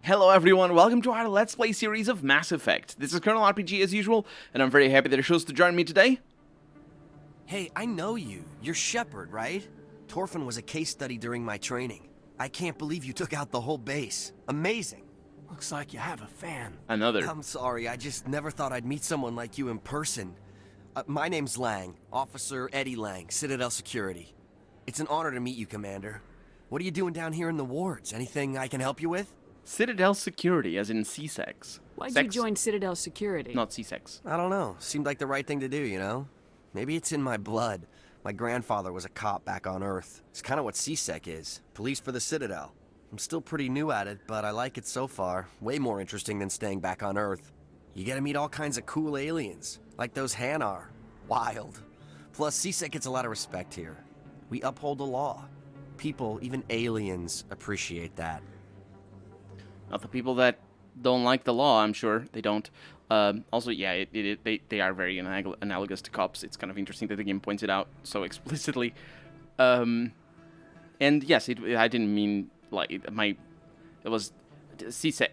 Hello everyone, welcome to our Let's Play series of Mass Effect. This is Colonel RPG as usual, and I'm very happy that you chose to join me today. Hey, I know you. You're Shepard, right? Torfin was a case study during my training. I can't believe you took out the whole base. Amazing. Looks like you have a fan. Another. I'm sorry, I just never thought I'd meet someone like you in person. My name's Lang, Officer Eddie Lang, Citadel Security. It's an honor to meet you, Commander. What are you doing down here in the wards? Anything I can help you with? Citadel Security, as in C-Sex. Why'd you join Citadel Security? Not C-Sex. I don't know. Seemed like the right thing to do, you know? Maybe it's in my blood. My grandfather was a cop back on Earth. It's kind of what Seasick is. Police for the Citadel. I'm still pretty new at it, but I like it so far. Way more interesting than staying back on Earth. You get to meet all kinds of cool aliens, like those Hanar. Wild. Plus, Seasick gets a lot of respect here. We uphold the law. People, even aliens, appreciate that. Not the people that don't like the law, I'm sure. They don't. Also, yeah, they are very analogous to cops. It's kind of interesting that the game points it out so explicitly. And yes, I didn't mean, like, it was C-Sex.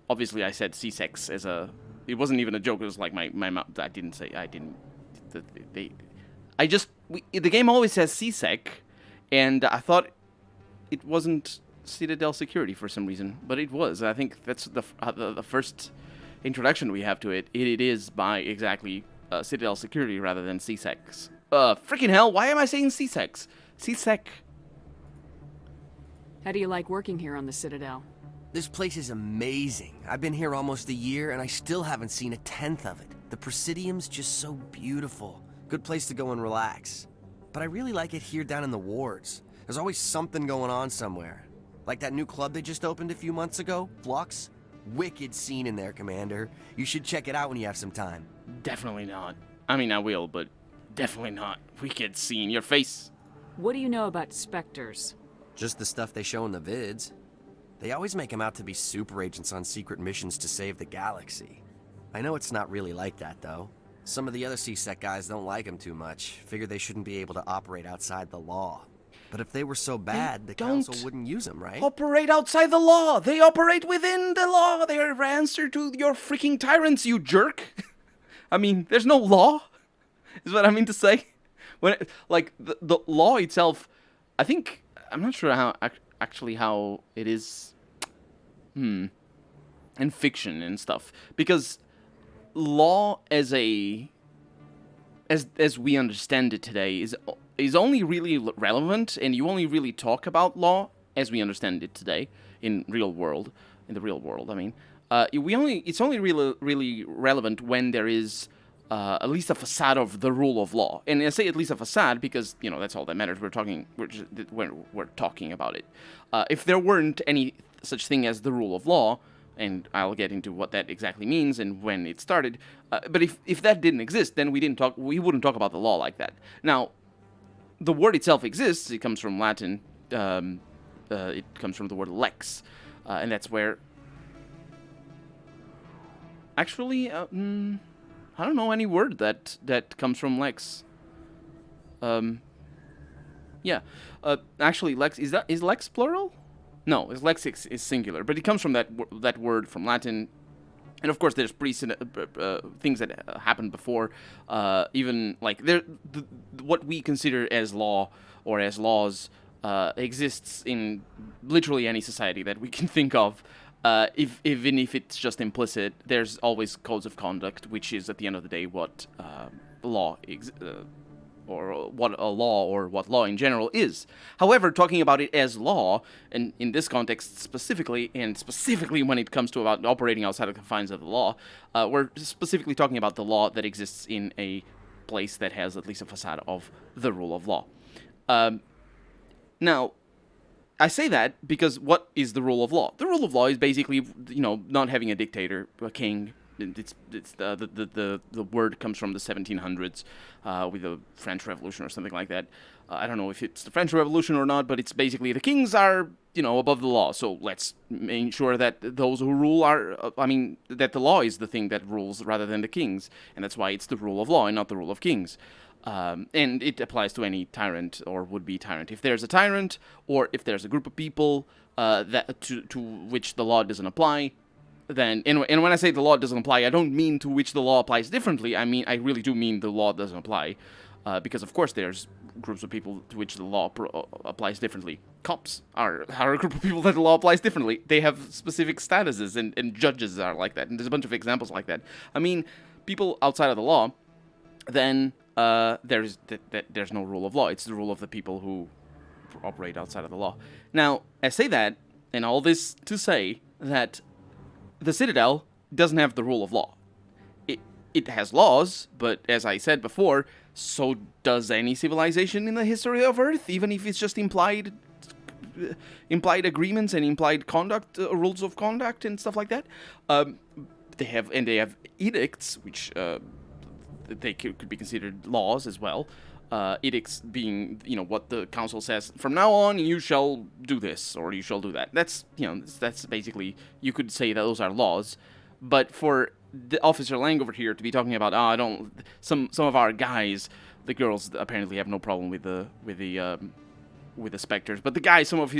Obviously I said C-Sex as a, it wasn't even a joke. It was like my mouth. The game always says C-Sec, and I thought it wasn't Citadel Security for some reason, but it was. I think that's the first introduction we have to it. It is by exactly Citadel Security rather than C-Sex. Freaking hell, why am I saying C-Sex? C-Sec. How do you like working here on the Citadel? This place is amazing. I've been here almost a year, and I still haven't seen a tenth of it. The Presidium's just so beautiful. Good place to go and relax. But I really like it here down in the wards. There's always something going on somewhere. Like that new club they just opened a few months ago, Flux. Wicked scene in there, Commander. You should check it out when you have some time. Definitely not. I mean, I will, but definitely not. Wicked scene. Your face. What do you know about Spectres? Just the stuff they show in the vids. They always make them out to be super agents on secret missions to save the galaxy. I know it's not really like that, though. Some of the other C-Sec guys don't like them too much. Figure they shouldn't be able to operate outside the law. But if they were so bad, the council wouldn't use them, right? Operate outside the law. They operate within the law. They are answer to your freaking tyrants, you jerk. I mean, there's no law, is what I mean to say. When the law itself, I think, I'm not sure how it is in fiction and stuff, because law as we understand it today is only really relevant, and you only really talk about law as we understand it today in the real world. I mean, it's only really relevant when there is at least a facade of the rule of law. And I say at least a facade because, you know, that's all that matters. We're talking about it. If there weren't any such thing as the rule of law, and I'll get into what that exactly means and when it started, but if that didn't exist, then we wouldn't talk about the law like that. Now, the word itself exists. It comes from Latin. It comes from the word lex, and that's where. Actually, I don't know any word that comes from lex. Yeah. Actually, lex is lex plural? No, lex is singular, but it comes from that word from Latin. And of course, there's things that happened before, even like what we consider as law or as laws exists in literally any society that we can think of. Even if it's just implicit, there's always codes of conduct, which is at the end of the day what law or what a law or what law in general is. However, talking about it as law, and in this context specifically, and specifically when it comes to about operating outside of the confines of the law, we're specifically talking about the law that exists in a place that has at least a facade of the rule of law. Now, I say that because what is the rule of law? The rule of law is basically, you know, not having a dictator, a king. It's the word comes from the 1700s with the French Revolution or something like that. I don't know if it's the French Revolution or not, but it's basically the kings are, you know, above the law. So let's make sure that those who rule are, that the law is the thing that rules rather than the kings. And that's why it's the rule of law and not the rule of kings. And it applies to any tyrant or would-be tyrant. If there's a tyrant, or if there's a group of people that to which the law doesn't apply, then and when I say the law doesn't apply, I don't mean to which the law applies differently. I really do mean the law doesn't apply, because of course there's groups of people to which the law applies differently. Cops are a group of people that the law applies differently. They have specific statuses, and judges are like that, and there's a bunch of examples like that. I mean, people outside of the law, then there's no rule of law. It's the rule of the people who operate outside of the law. Now, I say that, and all this to say that the Citadel doesn't have the rule of law. It has laws, but as I said before, so does any civilization in the history of Earth, even if it's just implied agreements and implied conduct, rules of conduct and stuff like that. They have edicts, which they could be considered laws as well. Edicts being, what the council says, from now on you shall do this or you shall do that. That's basically, you could say that those are laws. But for the Officer Lang over here to be talking about, some of our guys, the girls apparently have no problem with the Spectres, but the guys, some of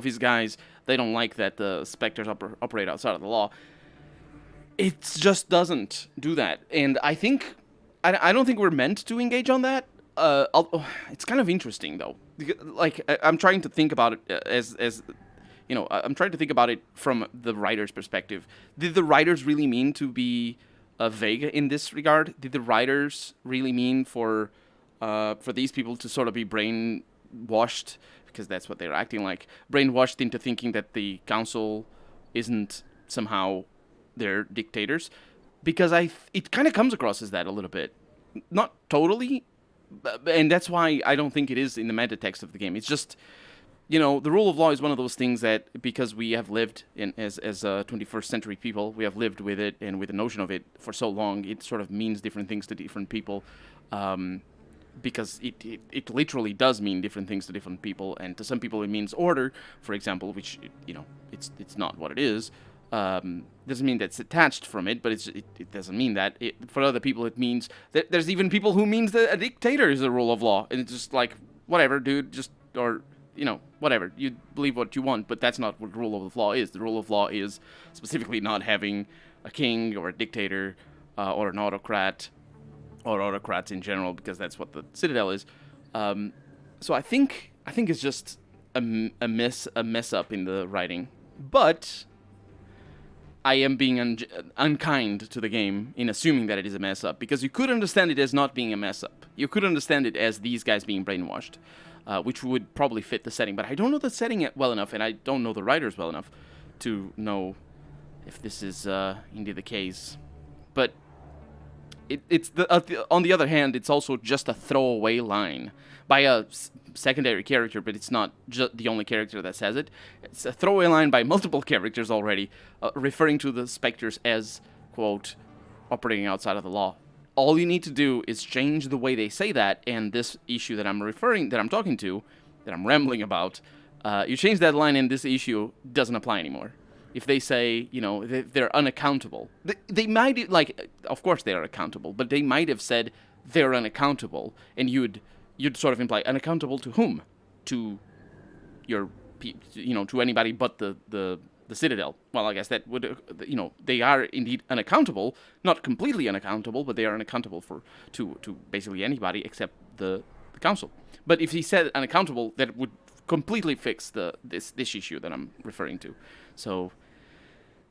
his guys, they don't like that the Spectres operate outside of the law. It just doesn't do that, and I don't think we're meant to engage on that. It's kind of interesting though. Like, I'm trying to think about it as I'm trying to think about it from the writer's perspective. Did the writers really mean to be vague in this regard? Did the writers really mean for these people to sort of be brainwashed, because that's what they're acting like, brainwashed into thinking that the council isn't somehow their dictators? Because it kind of comes across as that a little bit. Not totally, and that's why I don't think it is in the meta text of the game. It's just, the rule of law is one of those things that, because we have lived as 21st century people, we have lived with it and with the notion of it for so long, it sort of means different things to different people, because it literally does mean different things to different people, and to some people it means order, for example, which, it's not what it is. Doesn't mean that's attached from it, but it doesn't mean that. For other people it means that there's even people who means that a dictator is the rule of law, and it's just like, whatever, dude, whatever, you believe what you want, but that's not what the rule of law is. The rule of law is specifically not having a king or a dictator or an autocrat or autocrats in general, because that's what the Citadel is. So I think it's just a mess up in the writing, but I am being unkind to the game in assuming that it is a mess up, because you could understand it as not being a mess up. You could understand it as these guys being brainwashed. Which would probably fit the setting, but I don't know the setting well enough, and I don't know the writers well enough to know if this is indeed the case. But on the other hand, it's also just a throwaway line by a secondary character, but it's not the only character that says it. It's a throwaway line by multiple characters already, referring to the Spectres as, quote, operating outside of the law. All you need to do is change the way they say that, and this issue that I'm talking to, that I'm rambling about, you change that line and this issue doesn't apply anymore. If they say, they're unaccountable, they might, of course they are accountable, but they might have said they're unaccountable, and you'd sort of imply unaccountable to whom? To your, to anybody but the Citadel. Well, I guess that would, they are indeed unaccountable, not completely unaccountable, but they are unaccountable to basically anybody except the council. But if he said unaccountable, that would completely fix this issue that I'm referring to. So,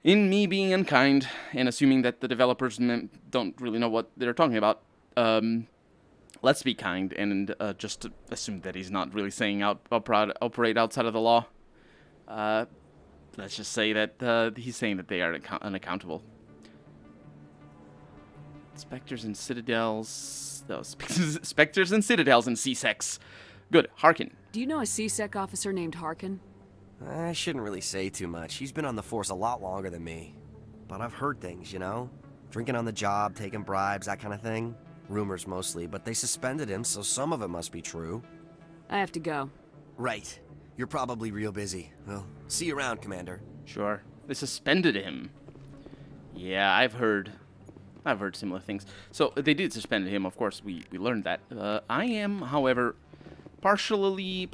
in me being unkind and assuming that the developers don't really know what they're talking about, let's be kind and just assume that he's not really saying operate outside of the law. Let's just say that he's saying that they are unaccountable. Spectres and Citadels. Spectres and Citadels and Seasicks. Good. Harkin. Do you know a Seasick officer named Harkin? I shouldn't really say too much. He's been on the force a lot longer than me. But I've heard things, Drinking on the job, taking bribes, that kind of thing. Rumors mostly, but they suspended him, so some of it must be true. I have to go. Right. You're probably real busy. Well, see you around, Commander. Sure. They suspended him. Yeah, I've heard similar things. So they did suspend him, of course, we learned that. I am, however, partially,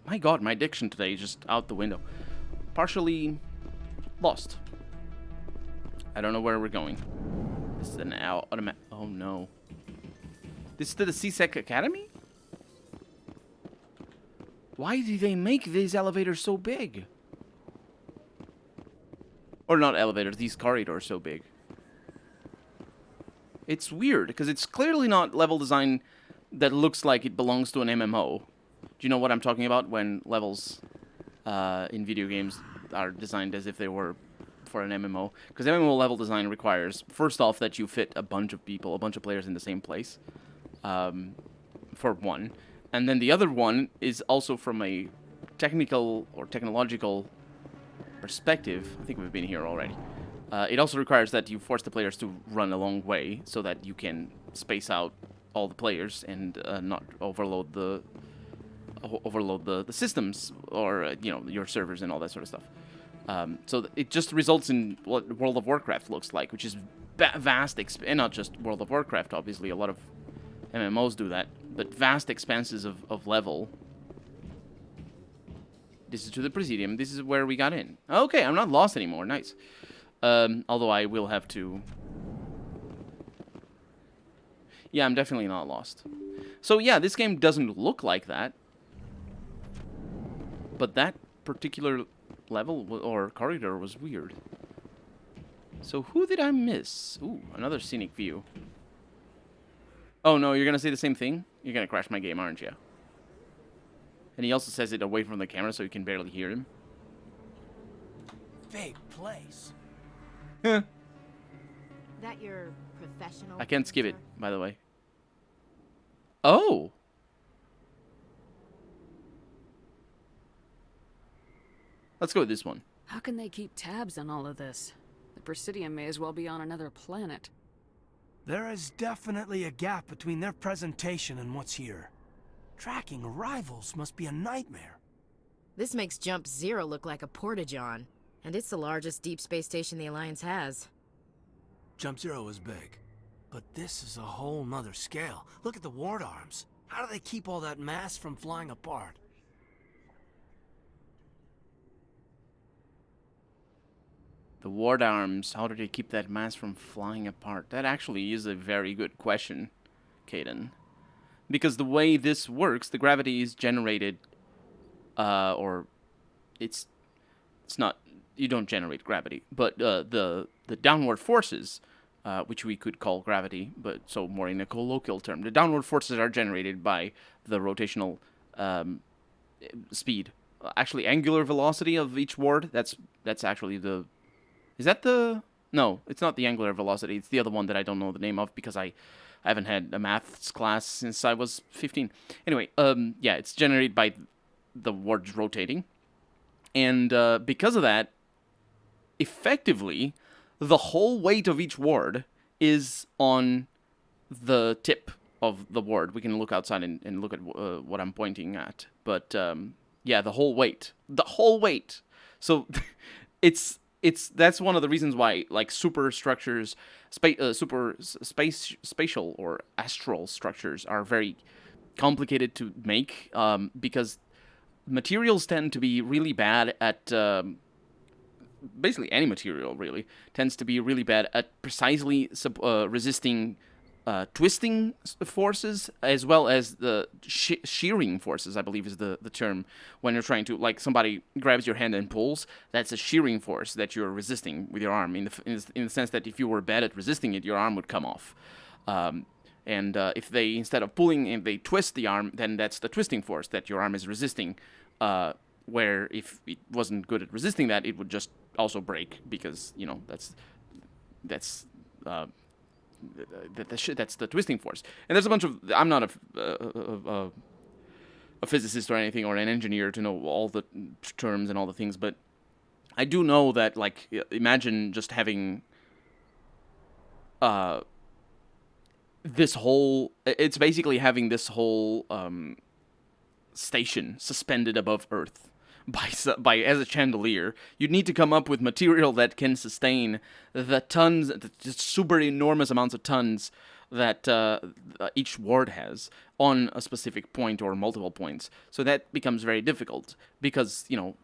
my god, my diction today is just out the window. partially lost. I don't know where we're going. This is an automatic. Oh no. This is to the Seasick Academy? Why do they make these elevators so big? Or not elevators, these corridors so big. It's weird, because it's clearly not level design that looks like it belongs to an MMO. Do you know what I'm talking about when levels in video games are designed as if they were for an MMO? Because MMO level design requires, first off, that you fit a bunch of people, a bunch of players in the same place, for one. And then the other one is also from a technical or technological perspective. I think we've been here already. It also requires that you force the players to run a long way so that you can space out all the players and not overload the systems or you know, your servers and all that sort of stuff. So it just results in what World of Warcraft looks like, which is vast, and not just World of Warcraft. Obviously, a lot of MMOs do that, but vast expanses of level. This is to the Presidium. This is where we got in. Okay, I'm not lost anymore. Nice. Although I will have to... Yeah, I'm definitely not lost. So yeah, this game doesn't look like that. But that particular level or corridor was weird. So who did I miss? Ooh, another scenic view. Oh no, you're gonna say the same thing? You're gonna crash my game, aren't you? And he also says it away from the camera so you can barely hear him. Big place. Huh. That your professional? I can't skip it, sir? by the way. Oh! Let's go with this one. How can they keep tabs on all of this? The Presidium may as well be on another planet. There is definitely a gap between their presentation and what's here. Tracking arrivals must be a nightmare. This makes Jump Zero look like a porta-john, and it's the largest deep space station the Alliance has. Jump Zero is big, but this is a whole nother scale. Look at the ward arms. How do they keep all that mass from flying apart? The ward arms, how do they keep that mass from flying apart? That actually is a very good question, Caden. Because the way this works, the gravity is generated, or it's not, you don't generate gravity, but the downward forces, which we could call gravity, but so more in a colloquial term, the downward forces are generated by the rotational speed. Actually, angular velocity of each ward, that's actually the... Is that the... No, it's not the angular velocity. It's the other one that I don't know the name of because I haven't had a maths class since I was 15. Anyway, yeah, it's generated by the wards rotating. And because of that, effectively, the whole weight of each ward is on the tip of the ward. We can look outside and look at what I'm pointing at. But, yeah, the whole weight. The whole weight! So, that's one of the reasons why, like, spatial or astral structures are very complicated to make, because materials tend to be really bad at, basically any material, really, tends to be really bad at precisely resisting twisting forces, as well as the shearing forces, I believe is the term, when you're trying to, like, somebody grabs your hand and pulls, that's a shearing force that you're resisting with your arm, in the sense that if you were bad at resisting it, your arm would come off. And if they, instead of pulling, if they twist the arm, then that's the twisting force that your arm is resisting, where if it wasn't good at resisting that, it would just also break, because, you know, that's the twisting force. And there's a bunch of... I'm not a physicist or anything, or an engineer to know all the terms and all the things, but I do know that, like, imagine just having this whole... It's basically having this whole station suspended above Earth by as a chandelier. You'd need to come up with material that can sustain the tons, the just super enormous amounts of tons that each ward has on a specific point or multiple points. So that becomes very difficult because, you know,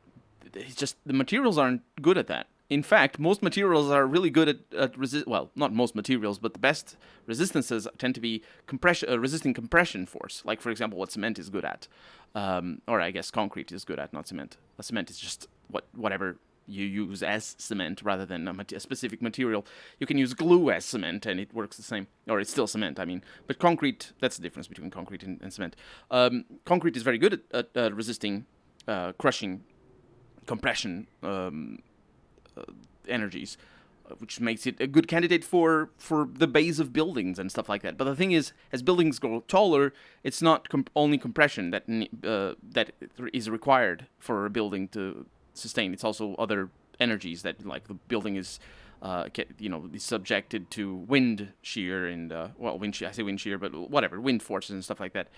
it's just the materials aren't good at that. In fact, most materials are really good at well, not most materials, but the best resistances tend to be resisting compression force. Like, for example, what cement is good at. Or I guess concrete is good at, not cement. Cement is just whatever you use as cement rather than a specific material. You can use glue as cement and it works the same. Or it's still cement, I mean. But concrete, that's the difference between concrete and cement. Concrete is very good at resisting crushing compression energies, which makes it a good candidate for the base of buildings and stuff like that. But the thing is, as buildings grow taller, it's not only compression that is required for a building to sustain. It's also other energies that, like, the building is, is subjected to wind shear and wind shear. I say wind shear, but whatever, wind forces and stuff like that,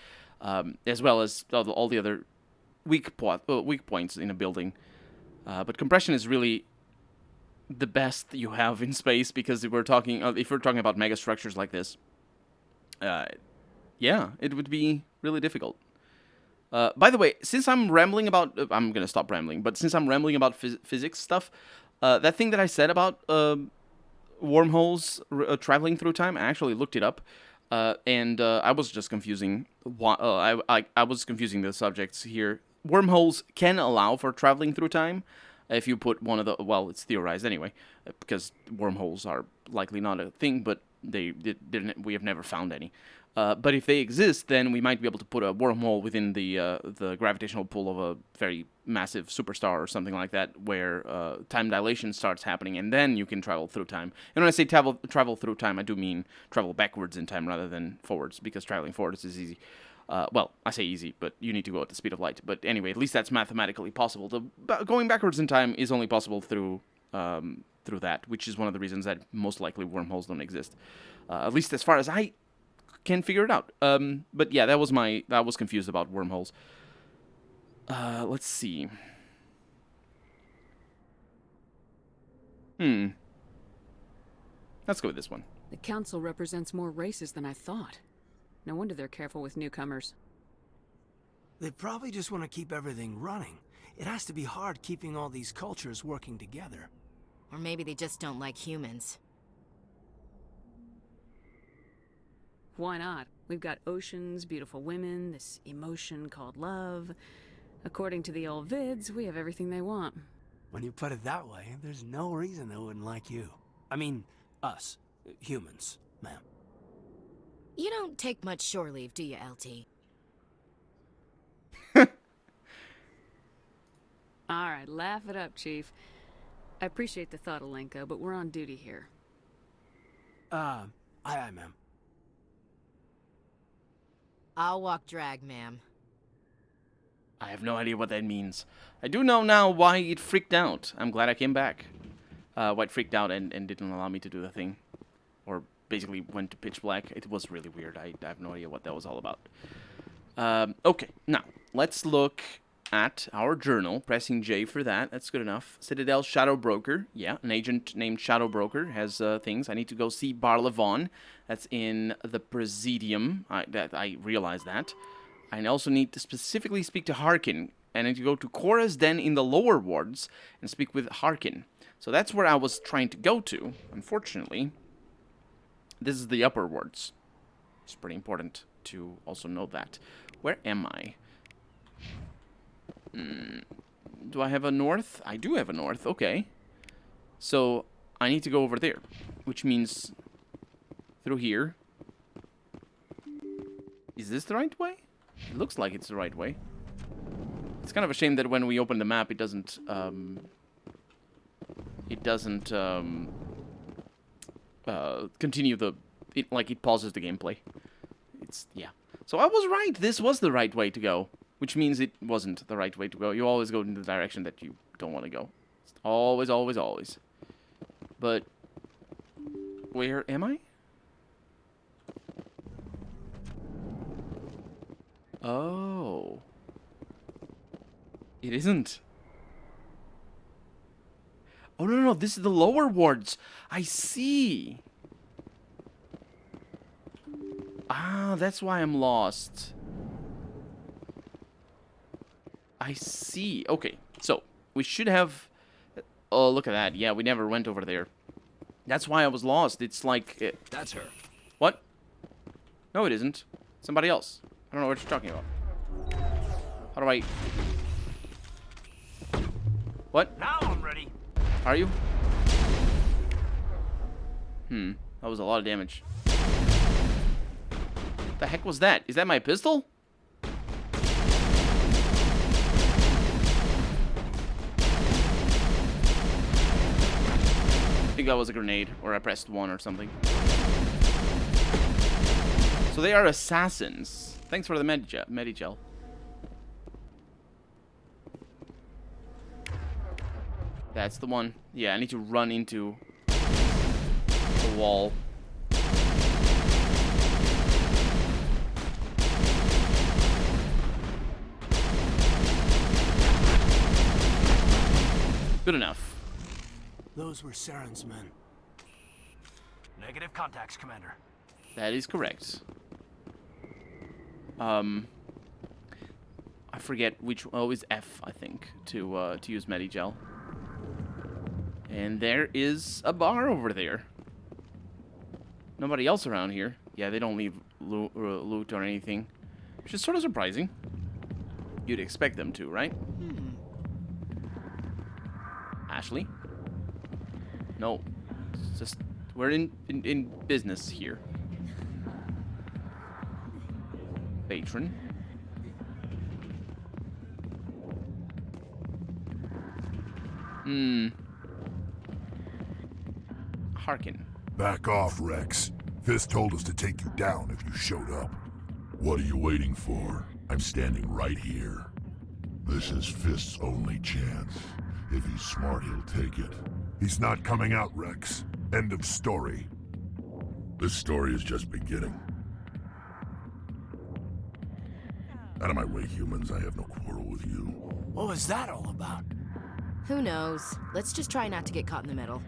as well as all the other weak points in a building. But compression is really the best you have in space, because if we're talking about mega structures like this, yeah, it would be really difficult. By the way, since I'm rambling about, I'm gonna stop rambling. But since I'm rambling about physics stuff, that thing that I said about wormholes traveling through time, I actually looked it up, and I was just confusing. I was confusing the subjects here. Wormholes can allow for traveling through time if you put one of the, well, it's theorized anyway, because wormholes are likely not a thing, but we have never found any. But if they exist, then we might be able to put a wormhole within the gravitational pull of a very massive superstar or something like that, where time dilation starts happening, and then you can travel through time. And when I say travel through time, I do mean travel backwards in time rather than forwards, because traveling forwards is easy. Well, I say easy, but you need to go at the speed of light. But anyway, at least that's mathematically possible. Going backwards in time is only possible through that, which is one of the reasons that most likely wormholes don't exist. At least as far as I can figure it out. But yeah, that was confused about wormholes. Let's see. Let's go with this one. The council represents more races than I thought. No wonder they're careful with newcomers. They probably just want to keep everything running. It has to be hard keeping all these cultures working together. Or maybe they just don't like humans. Why not? We've got oceans, beautiful women, this emotion called love. According to the old vids, we have everything they want. When you put it that way, there's no reason they wouldn't like you. I mean, us. Humans, ma'am. You don't take much shore leave, do you, LT? Alright, laugh it up, Chief. I appreciate the thought, Alenko, but we're on duty here. Aye, ma'am. I'll walk drag, ma'am. I have no idea what that means. I do know now why it freaked out. I'm glad I came back. Why it freaked out and didn't allow me to do the thing. Or basically went to pitch black. It was really weird. I have no idea what that was all about. Okay, now, let's look at our journal. Pressing J for that. That's good enough. Citadel Shadow Broker. Yeah, an agent named Shadow Broker has things. I need to go see Barlevon. That's in the Presidium. I realize that. I also need to specifically speak to Harkin. And I need to go to Cora's Den in the lower wards and speak with Harkin. So that's where I was trying to go to. Unfortunately, this is the upper wards. It's pretty important to also know that. Where am I? Do I have a north? I do have a north, okay. So, I need to go over there, which means through here. Is this the right way? It looks like it's the right way. It's kind of a shame that when we open the map, it doesn't continue the... it pauses the gameplay. Yeah. So I was right. This was the right way to go. Which means it wasn't the right way to go. You always go in the direction that you don't want to go. It's always, always, always. But... where am I? Oh. It isn't. Oh, no. This is the lower wards. I see. Ah, that's why I'm lost. I see. Okay, so We should have... Oh, look at that. Yeah, we never went over there. That's why I was lost. It's like... That's her. What? No, it isn't. Somebody else. I don't know what you're talking about. How do I... What? Now I'm ready. Are you? That was a lot of damage. The heck was that? Is that my pistol? I think that was a grenade, or I pressed 1 or something. So they are assassins. Thanks for the Medigel. That's the one. Yeah, I need to run into the wall. Good enough. Those were Saren's men. Negative contacts, Commander. That is correct. I forget which. Oh, it's F, I think, to use Medigel. And there is a bar over there. Nobody else around here. Yeah, they don't leave loot or anything, which is sort of surprising. You'd expect them to, right? Ashley? No. It's just we're in business here. Patron. Harkin. Back off, Rex. Fist told us to take you down if you showed up. What are you waiting for? I'm standing right here. This is Fist's only chance. If he's smart, he'll take it. He's not coming out, Rex. End of story. This story is just beginning. Out of my way, humans. I have no quarrel with you. What was that all about? Who knows? Let's just try not to get caught in the middle.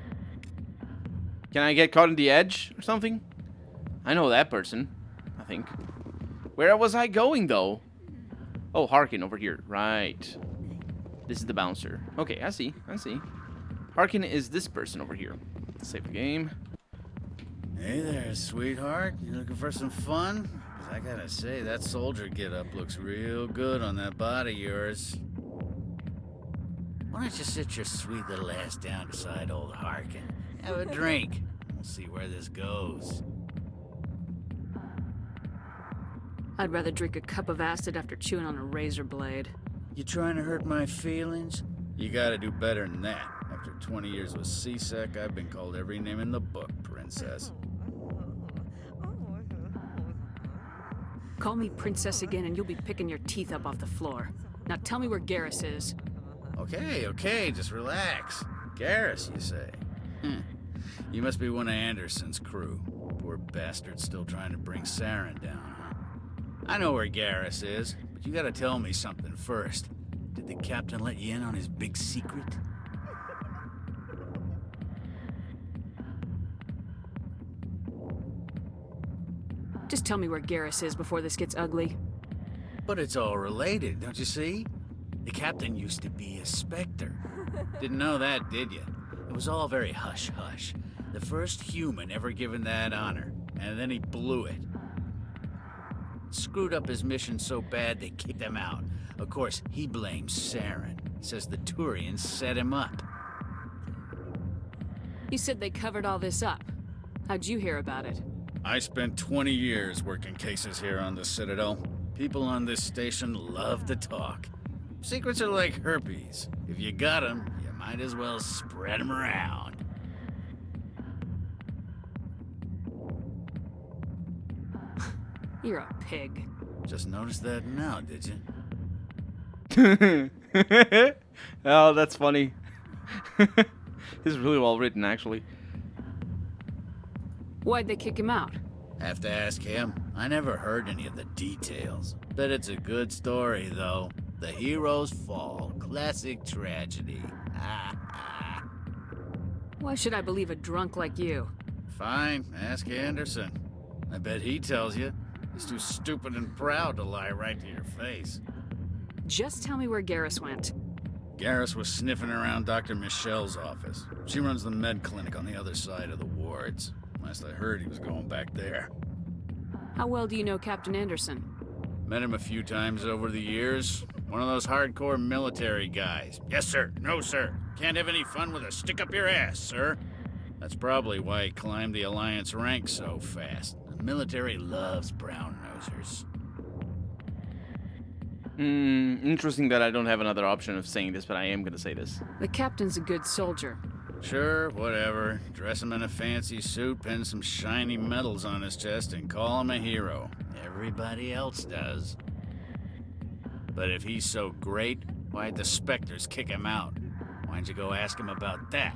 Can I get caught in the edge or something? I know that person, I think. Where was I going, though? Oh, Harkin over here. Right. This is the bouncer. Okay, I see. Harkin is this person over here. Save the game. Hey there, sweetheart. You looking for some fun? 'Cause I gotta say, that soldier get-up looks real good on that body of yours. Why don't you sit your sweet little ass down beside old Harkin? Have a drink. We'll see where this goes. I'd rather drink a cup of acid after chewing on a razor blade. You trying to hurt my feelings? You gotta do better than that. After 20 years with Seasick, I've been called every name in the book, princess. Call me princess again and you'll be picking your teeth up off the floor. Now tell me where Garrus is. Okay, just relax. Garrus, you say? You must be one of Anderson's crew. Poor bastard still trying to bring Saren down, huh? I know where Garrus is, but you gotta tell me something first. Did the captain let you in on his big secret? Just tell me where Garrus is before this gets ugly. But it's all related, don't you see? The captain used to be a Spectre. Didn't know that, did you? It was all very hush-hush. The first human ever given that honor, and then he blew it. Screwed up his mission so bad they kicked him out. Of course, he blames Saren. Says the Turians set him up. You said they covered all this up. How'd you hear about it? I spent 20 years working cases here on the Citadel. People on this station love to talk. Secrets are like herpes. If you got them, you might as well spread them around. You're a pig. Just noticed that now, did you? Oh, that's funny. This is really well written, actually. Why'd they kick him out? Have to ask him. I never heard any of the details. Bet it's a good story, though. The hero's fall. Classic tragedy. Why should I believe a drunk like you? Fine, ask Anderson. I bet he tells you. He's too stupid and proud to lie right to your face. Just tell me where Garrus went. Garrus was sniffing around Dr. Michelle's office. She runs the med clinic on the other side of the wards. Last I heard, he was going back there. How well do you know Captain Anderson? Met him a few times over the years. One of those hardcore military guys. Yes, sir. No, sir. Can't have any fun with a stick up your ass, sir. That's probably why he climbed the Alliance ranks so fast. The military loves brown-nosers. Interesting that I don't have another option of saying this, but I am gonna say this. The captain's a good soldier. Sure, whatever. Dress him in a fancy suit, pin some shiny medals on his chest, and call him a hero. Everybody else does. But if he's so great, why'd the Spectres kick him out? Why'd you go ask him about that?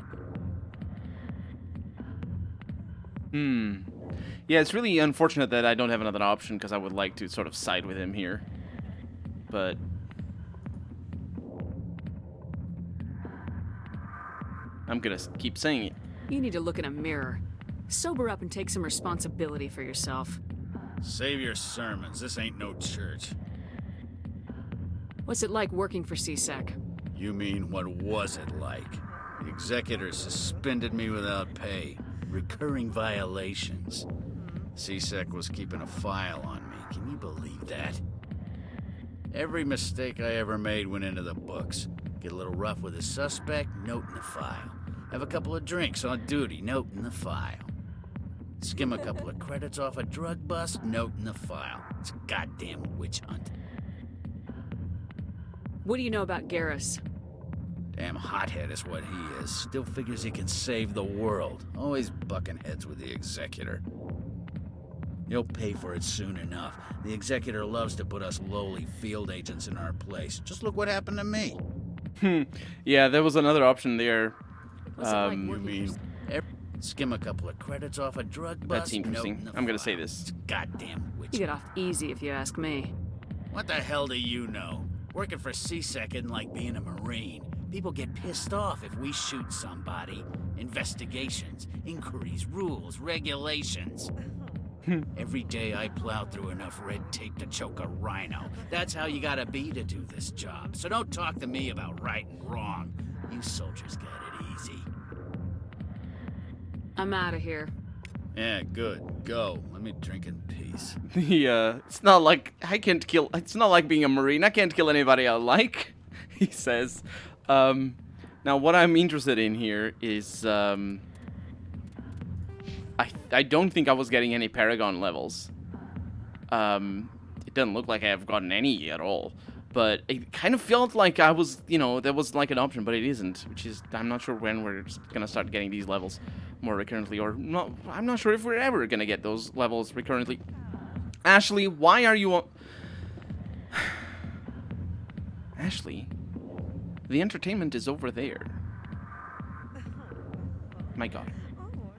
Yeah, it's really unfortunate that I don't have another option, because I would like to sort of side with him here. But I'm gonna keep saying it. You need to look in a mirror. Sober up and take some responsibility for yourself. Save your sermons. This ain't no church. What's it like working for Seasick? You mean, what was it like? The executor suspended me without pay. Recurring violations. Seasick was keeping a file on me. Can you believe that? Every mistake I ever made went into the books. Get a little rough with a suspect, note in the file. Have a couple of drinks on duty, note in the file. Skim a couple of credits off a drug bust, note in the file. It's a goddamn witch hunt. What do you know about Garrus? Damn hothead is what he is. Still figures he can save the world. Always bucking heads with the executor. He'll pay for it soon enough. The executor loves to put us lowly field agents in our place. Just look what happened to me. Yeah, there was another option there. What's it like You working mean, skim a couple of credits off a drug bust? That's interesting. note in the I'm gonna file. say this. It's a goddamn witch You get off easy if you ask me. What the hell do you know? Working for Seasick isn't like being a Marine. People get pissed off if we shoot somebody. Investigations, inquiries, rules, regulations. Every day I plow through enough red tape to choke a rhino. That's how you gotta be to do this job. So don't talk to me about right and wrong. You soldiers got it easy. I'm out of here. Yeah, good. Go. Let me drink in peace. It's not like I can't kill. It's not like being a Marine. I can't kill anybody I like. He says. Now what I'm interested in here is I don't think I was getting any Paragon levels. It doesn't look like I've gotten any at all. But it kind of felt like I was, there was like an option, but it isn't. Which is, I'm not sure when we're gonna start getting these levels more recurrently, or not. I'm not sure if we're ever gonna get those levels recurrently. Ashley, why are you on? Ashley, the entertainment is over there. My God.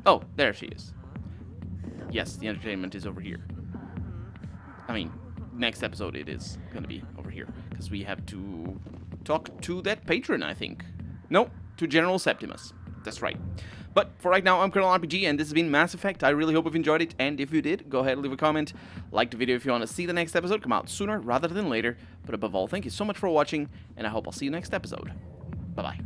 Oh, there she is. Yes, the entertainment is over here. I mean, next episode it is gonna be over here, because we have to talk to that patron, I think. No, to General Septimus. That's right. But for right now, I'm Colonel RPG, and this has been Mass Effect. I really hope you've enjoyed it, and if you did, go ahead and leave a comment. Like the video if you want to see the next episode come out sooner rather than later. But above all, thank you so much for watching, and I hope I'll see you next episode. Bye-bye.